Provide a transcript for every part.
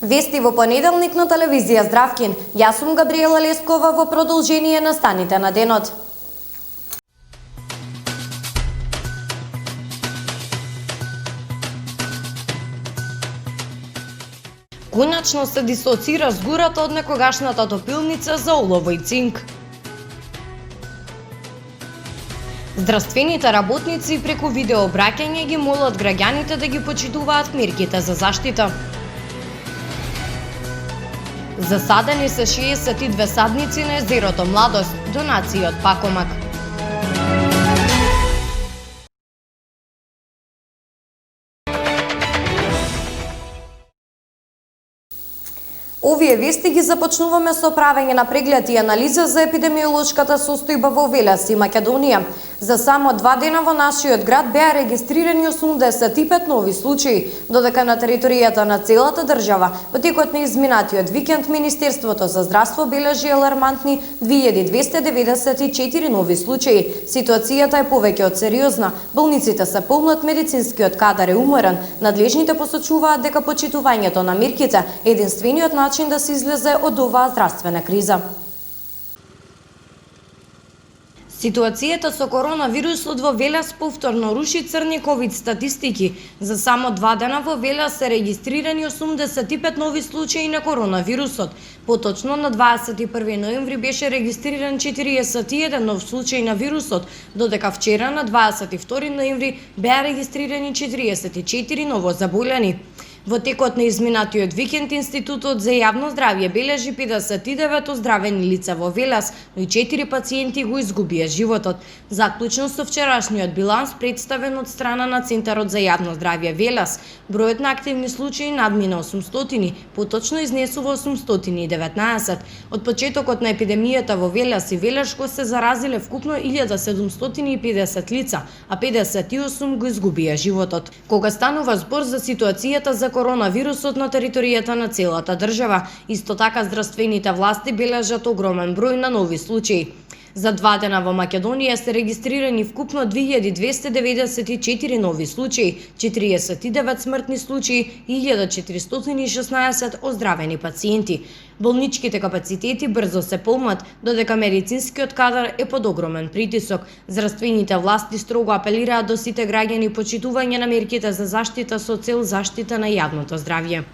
Вести во понеделник на телевизија Здравкин. Јас сум Габриела Лескова во продолжение на станите на денот. Коначно се дисоцира згурата од некогашната топилница за олово и цинк. Здравствените работници преку видеообраќање ги молат граѓаните да ги почитуваат мерките за заштита. Засадени се 62 садници на езерото Младост, донација од Пакомак. Овие вести ги започнуваме со правење на преглед и анализа за епидемиолошката состојба во Велес и Македонија. За само 2 дена во нашиот град беа регистрирани 85 нови случаи, додека на територијата на целата држава во текот на изминатиот викенд Министерството за здравство бележи алармантни 2294 нови случаи. Ситуацијата е повеќе од сериозна. Болниците се полнат, медицинскиот кадар е уморен. Надлежните посочуваат дека почитувањето на мерките е единствениот начин да се излезе од оваа здравствена криза. Ситуацијата со коронавирусот во Велес повторно руши црни ковид статистики. За само 2 дена во Велес се регистрирани 85 нови случаи на коронавирусот. Поточно на 21 ноември беше регистриран 41 нов случај на вирусот, додека вчера на 22 ноември беа регистрирани 44 ново заболени. Во текот на изминатиот викенд Институтот за јавно здравје бележи 59 оздравени лица во Велес, но и 4 пациенти го изгубија животот. Заклучно со вчерашниот биланс представен од страна на Центарот за јавно здравје Велес, бројот на активни случаи надмина 800, поточно изнесува 819. Од почетокот на епидемијата во Велес и Велешко се заразиле вкупно 1750 лица, а 58 го изгубија животот. Кога станува збор за ситуацијата за коронавирусот на територијата на целата држава, исто така здравствените власти бележат огромен број на нови случаи. За 2 дена во Македонија се регистрирани вкупно 2294 нови случаи, 49 смртни случаи и 1416 оздравени пациенти. Болничките капацитети брзо се полнат, додека медицинскиот кадар е под огромен притисок. Здравствените власти строго апелираат до сите граѓани почитување на мерките за заштита со цел заштита на јавното здравје.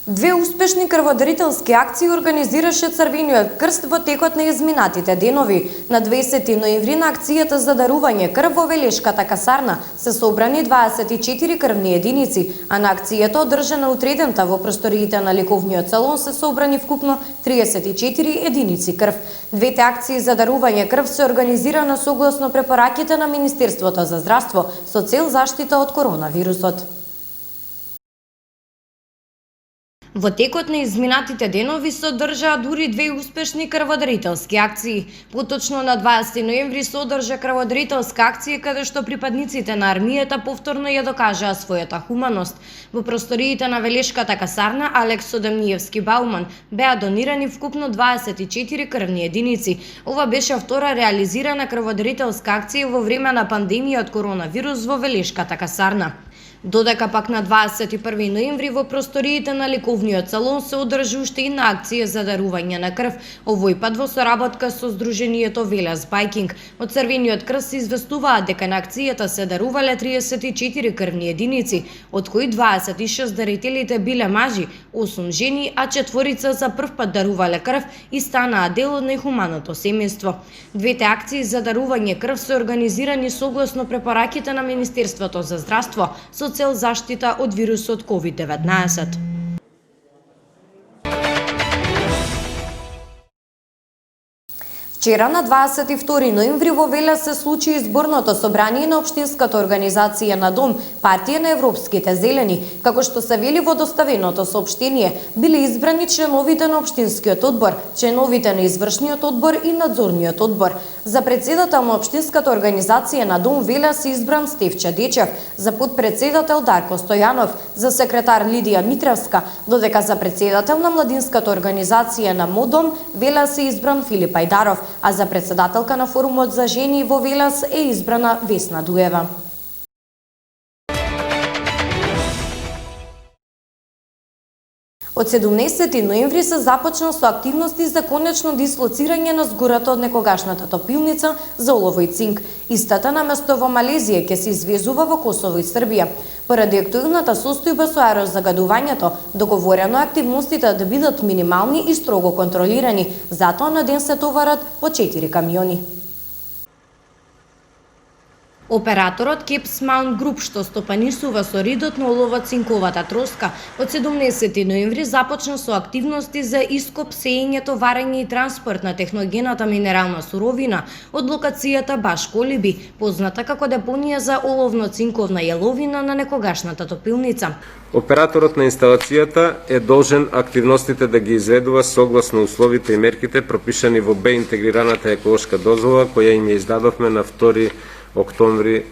Две успешни крводарителски акции организираше Црвениот крст во текот на изминатите денови. На 20 ноември на акцијата за дарување крв во Велешката касарна се собрани 24 крвни единици, а на акцијата одржана утредента во просториите на лековниот салон се собрани вкупно 34 единици крв. Двете акции за дарување крв се организирана согласно препораките на Министерството за здравство со цел заштита од коронавирусот. Во текот на изминатите денови се одржаа дури две успешни крводарителски акции. Поточно на 20 ноември се одржа крводарителска акција каде што припадниците на армијата повторно ја докажаа својата хуманост. Во просториите на Велешката касарна Алекс Содемниевски Бауман беа донирани вкупно 24 крвни единици. Ова беше втора реализирана крводарителска акција во време на пандемија од коронавирус во Велешката касарна. Додека пак на 21 ноември во просториите на лековниот салон се одржи уште една акција за дарување на крв, овој пат во соработка со Сдруженијето Велес Байкинг. Од Црвениот крст се известуваат дека на акцијата се дарувале 34 крвни единици, од кои 26 дарителите биле мажи, 8 жени, а 4 за прв пат дарувале крв и станаа дел од најхуманото семејство. Двете акции за дарување крв се организирани согласно препораките на Министерството за здравство со цел заштита од вирусот COVID-19. Вчера на 22 ноември во Велес се случи изборното собрание на Општинската организација на Дом, партија на Европските зелени. Како што се вели во доставеното соопштение, биле избрани членовите на Општинскиот одбор, членовите на извршниот одбор и надзорниот одбор. За председател на Општинската организација на Дом Велес е избран Стефче Дечев, за подпредседател Дарко Стојанов, за секретар Лидија Митревска, додека за председател на младинската организација на МОДОМ Велес е избран Филип Ајдаров, а за председателка на форумот за жени во Велес е избрана Весна Дуева. Од 17 ноември се започна со активности за конечно дислоцирање на згората од некогашната топилница за олово и цинк. Истата наместо во Малезија ќе се извезува во Косово и Србија. Поради активната состојба со аерозагадувањето, договорено активностите да бидат минимални и строго контролирани, затоа на ден се товарат по 4 камиони. Операторот Caps Mount Group, што стопанисува со ридот на олово-цинковата троска, од 17 ноември започна со активности за ископ, сеење, товарење и транспорт на техногената минерална суровина од локацијата Баш Колиби, позната како депонија за оловно-цинковна јаловина на некогашната топилница. Операторот на инсталацијата е должен активностите да ги изведува согласно условите и мерките пропишани во Б интегрираната еколошка дозвола која им ја издадовме на 2 октомври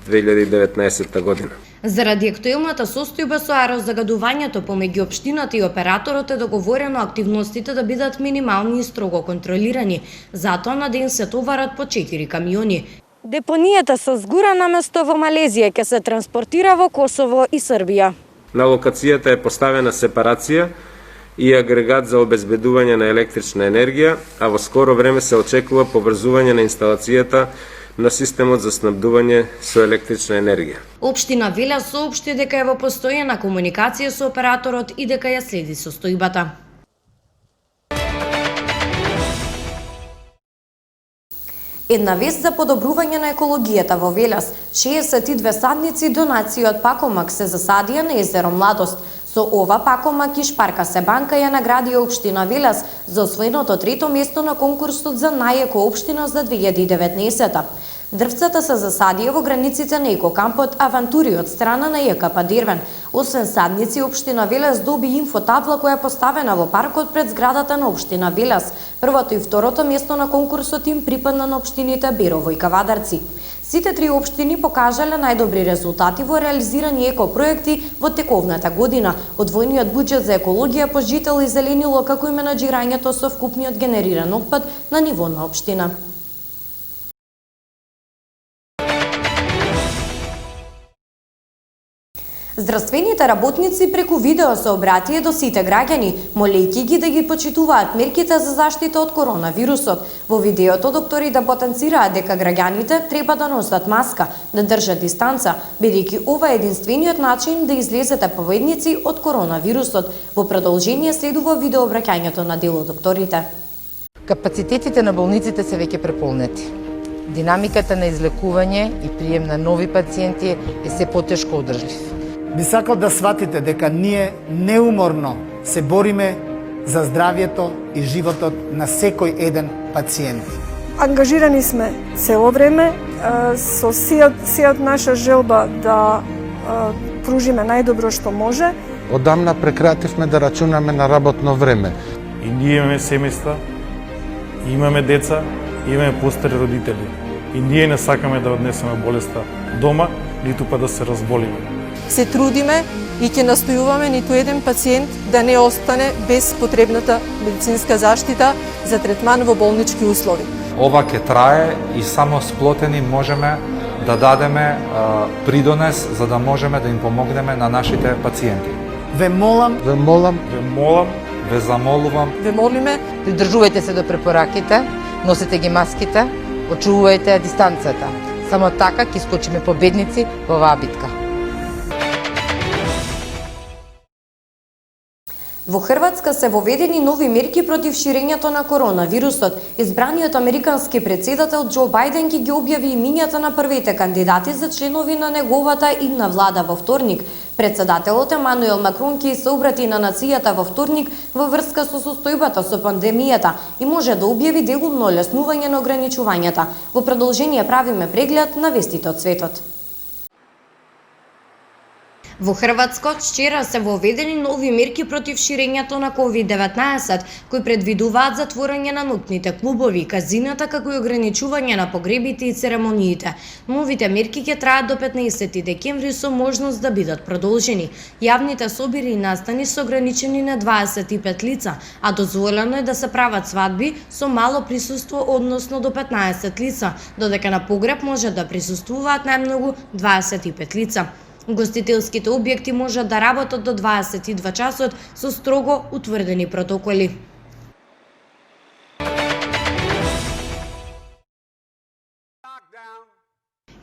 2019 година. Заради актуелната состојба со аерозагадувањето помеѓу општината и операторот е договорено активностите да бидат минимални и строго контролирани. Затоа на ден се товарат по 4 камиони. Депонијата со згура наместо во Малезија ќе се транспортира во Косово и Србија. На локацијата е поставена сепарација и агрегат за обезбедување на електрична енергија, а во скоро време се очекува поврзување на инсталацијата на системот за снабдување со електрична енергија. Општина Велес соопшти дека е во постојана комуникација со операторот и дека ја следи состојбата. Една вест за подобрување на екологијата во Велес. 62 садници донација од Пакомак се засадија на езеро Младост. Со ова Пакомак и Шпарка Себанка ја награди општина Велес за освоеното 3-то место на конкурсот за најеко општина за 2019. Дрвцата се засадија во границите на екокампот Авантури од страна на ЈКП Дервен. Освен садници, општина Велес доби инфотабла која е поставена во паркот пред зградата на општина Велес. Првото и второто место на конкурсот им припадна на општините Берово и Кавадарци. Сите три општини покажале најдобри резултати во реализирани екопроекти во тековната година. Одвојниот буџет за екологија по жител и зеленило како и менаџирањето со вкупниот генериран отпад на ниво на општина. Здравствените работници преку видео се обратија до сите граѓани, молејќи ги да ги почитуваат мерките за заштита од коронавирусот. Во видеото доктори да потенцираат дека граѓаните треба да носат маска, да држат дистанца, бидејќи ова е единствениот начин да излезете победници од коронавирусот. Во продолжение следува видеообраќањето на дел од докторите. Капацитетите на болниците се веќе преполнети. Динамиката на излекување и прием на нови пациенти е се потешко одржлив. Би сакал да сватите дека ние неуморно се бориме за здравјето и животот на секој еден пациент. Ангажирани сме цело време со сијат наша желба да пружиме најдобро што може. Одамна прекративме да рачунаме на работно време. И ние имаме семејства, имаме деца, имаме постари родители. И ние не сакаме да однесеме болеста дома, ниту па да се разболиме. Се трудиме и ќе настојуваме ниту еден пациент да не остане без потребната медицинска заштита за третман во болнички услови. Ова ќе трае и само сплотени можеме да дадеме придонес за да можеме да им помогнеме на нашите пациенти. Ве молам, ве замолувам, Ве молиме, Придржувајте се до препораките, носете ги маските, очувувајте дистанцата. Само така ќе скочиме победници во оваа битка. Во Хрватска се воведени нови мерки против ширењето на коронавирусот. Избраниот американски претседател Џо Бајден ќе ги објави имињата на првите кандидати за членови на неговата идна влада во вторник. Председателот Емануел Макрон ќе се обрати на нацијата во вторник во врска со состојбата со пандемијата и може да објави делумно олеснување на ограничувањата. Во продолжение правиме преглед на вестите од светот. Во Хрватска вчера се воведени нови мерки против ширењето на COVID-19, кои предвидуваат затворање на ноќните клубови, казината, како и ограничување на погребите и церемониите. Новите мерки ќе траат до 15 декември со можност да бидат продолжени. Јавните собири и настани се ограничени на 25 лица, а дозволено е да се прават свадби со мало присуство, односно до 15 лица, додека на погреб може да присуствуваат најмногу 25 лица. Угостителските објекти можат да работат до 22 часот со строго утврдени протоколи.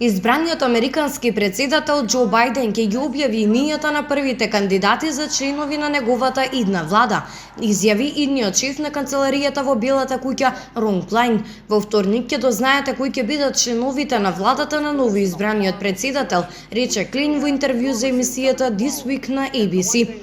Избраниот американски председател Џо Бајден ќе ги објави имињата на првите кандидати за членови на неговата идна влада, изјави идниот шеф на канцеларијата во Белата куќа Рон Клајн. Во вторник ќе дознаете кои ќе бидат членовите на владата на новоизбраниот председател, рече Клајн во интервју за емисијата This Week на ABC.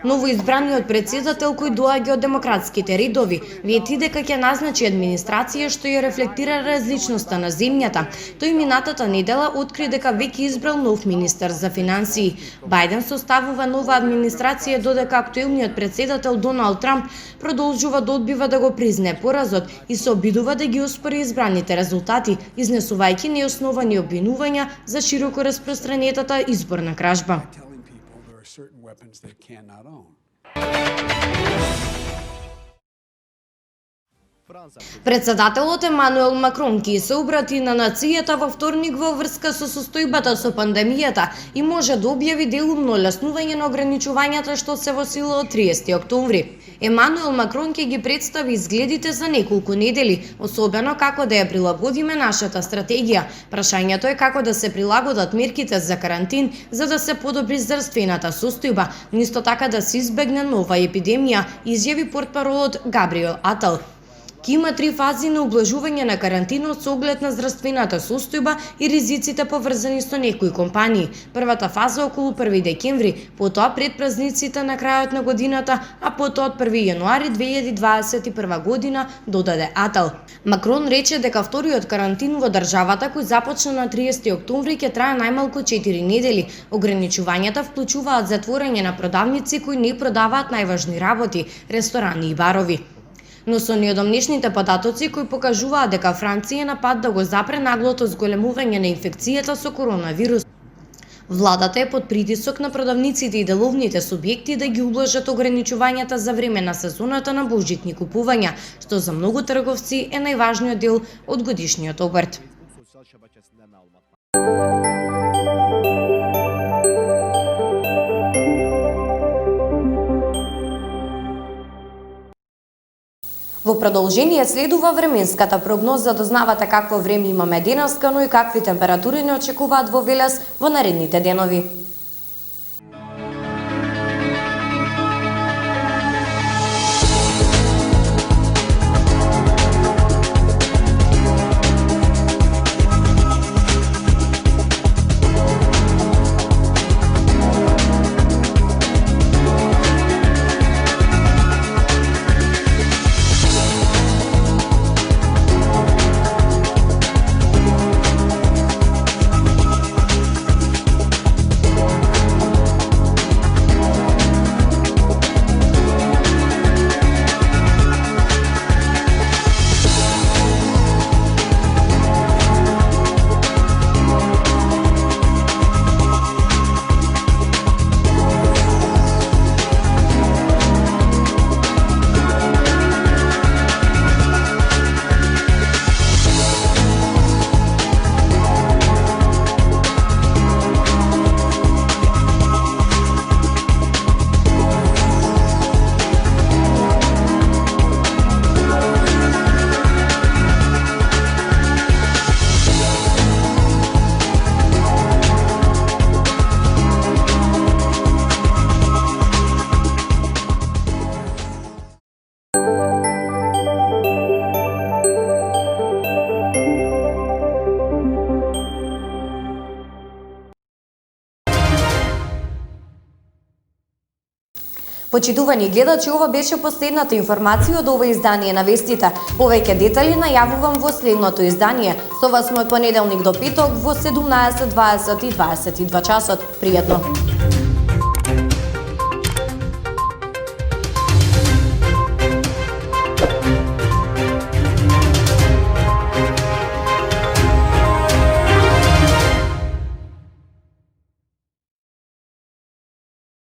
Новоизбраниот председател, кој доаѓа од демократските редови, вети дека ќе назначи администрација што ја рефлектира различноста на земјата. Тој минатата недела откри дека веќе избрал нов министер за финансии. Бајден составува нова администрација додека актуелниот председател Доналд Трамп продолжува да одбива да го признае поразот и се обидува да ги оспори избраните резултати, изнесувајќи неосновани обвинувања за широко распространетата изборна кражба. Certain weapons they cannot own. Председателот Емануел Макрон ки се обрати на нацијата во вторник во врска со состојбата со пандемијата и може да објави делумно леснување на ограничувањата што се во сила од 30 октомври. Емануел Макрон ќе ги представи изгледите за неколку недели, особено како да ја прилагодиме нашата стратегија. Прашањето е како да се прилагодат мерките за карантин за да се подобри здравствената состојба, исто така да се избегне нова епидемија, изјави портпаролот Габриел Атал. Ки има 3 фази на облажување на карантинот со оглед на здравствената состојба и ризиците поврзани со некои компании. Првата фаза околу 1 декември, потоа пред празниците на крајот на годината, а потоа од 1 јануари 2021 година, додаде Атал. Макрон рече дека вториот карантин во државата кој започна на 30 октомври ќе трае најмалку 4 недели. Ограничувањата вклучуваат затворање на продавници кои не продаваат најважни работи, ресторани и барови. Но со неодамнешните податоци кои покажуваат дека Франција е на пат да го запре наглото зголемување на инфекцијата со коронавирус. Владата е под притисок на продавниците и деловните субјекти да ги ублажат ограничувањата за време на сезоната на божитни купувања, што за многу трговци е најважниот дел од годишниот обрт. Во продолжение следува временската прогноза, дознавате какво време имаме денеска, но и какви температури не очекуваат во Велес во наредните денови. Почитувани гледачи, ова беше последната информација од ова издание на вестите. Повеќе детали најавувам во следното издание. Со вас сме од понеделник до петок во 17:20 и 22 часот. Пријатно!